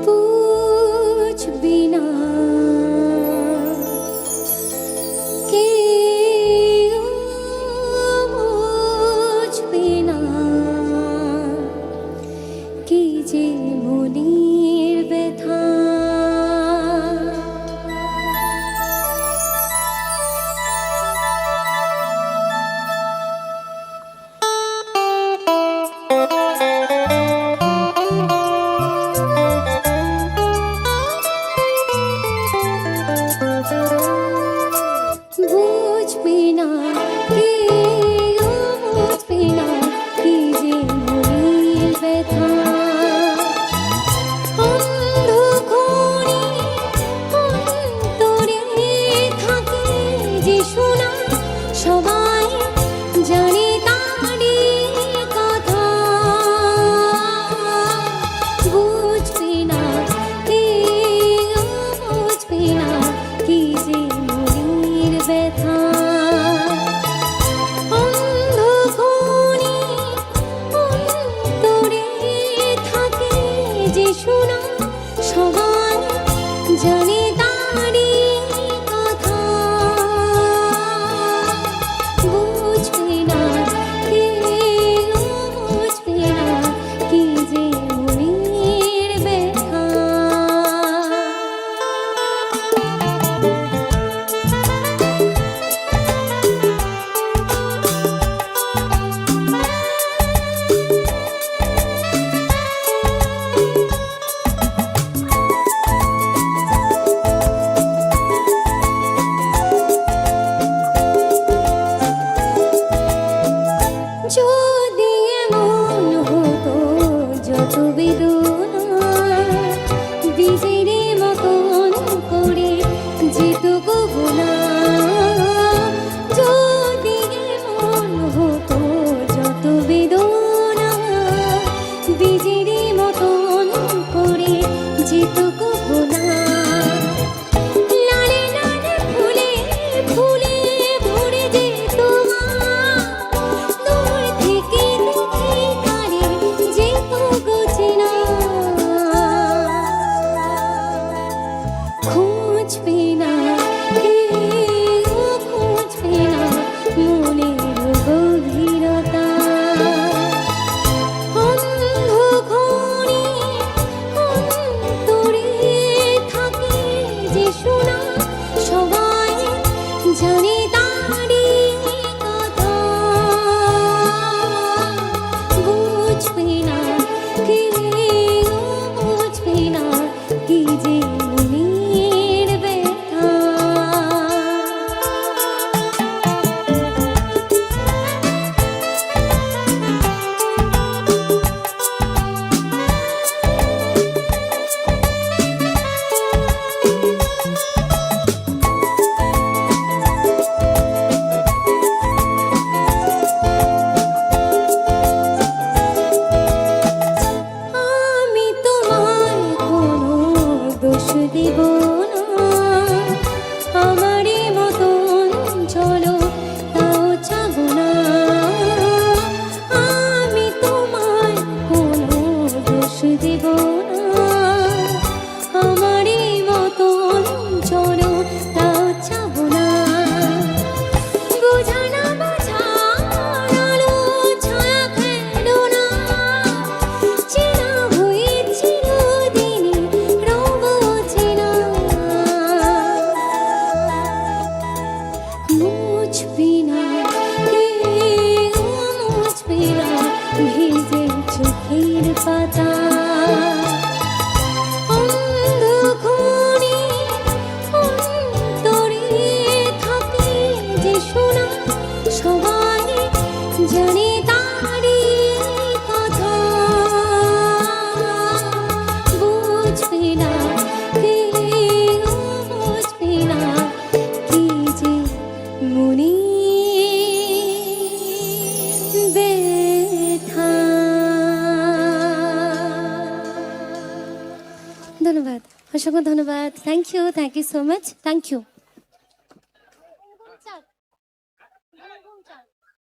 বুঝবি না কেউ বুঝবি না কি যে মনের ব্যথা। বুঝবি না কেউ বুঝবি না কি যে মনের ব্যথা। অন্ধকারে অন্তরে থাকে যে শোনা সবাই জানে তারই কথা। বুঝবি না কেউ বুঝবি না কি যে মনের ব্যথা। অন্ধকারে অন্তরে থাকে যে শোনা সবাই জানে তারই কথা। বুঝবি না কেউ বুঝবি না কি যে মনের ব্যথা। যদি এমন হতো যত বেদনা বীজের মতন করে যেত কবু না। যদি এমন হতো যত বেদনা বীজের মতন করে যেত কবু না। লালে লালে ফুলে ফুলে ভরে যেত দূর থেকে দেখে কারে যেত গোছেনা। খুঁজবে না কেউ খুঁজবে না মনের গভীরতা। অন্ধকারে অন্তরে থাকে যে শোনা সবাই জানে তারই কথা। বুঝবে না কেউ বুঝবে না কি যে মনের ব্যথা। আমি তোমায় কোনো দোষ দেব না। আমারই মতন চলো তাও চাবো না। আমি তোমায় কোনো দোষ দেব না। আমারই মতন চলো তাও চাবো না। বোঝানা বোঝানো ছায়া খেলো না। চেনা হয়ে চিরদিনই রব চেনা। মুছবি না কেউ মুছবি না ভিজে চোখের পাতা। অন্ধকারে অন্তরে থাকে যে শোনা সবাই জানে তারই কথা। বুঝবি না কেউ বুঝবি না কি যে মনের ব্যথা। ধন্যবাদ, অসংখ্য ধন্যবাদ। Thank you so much. Thank you.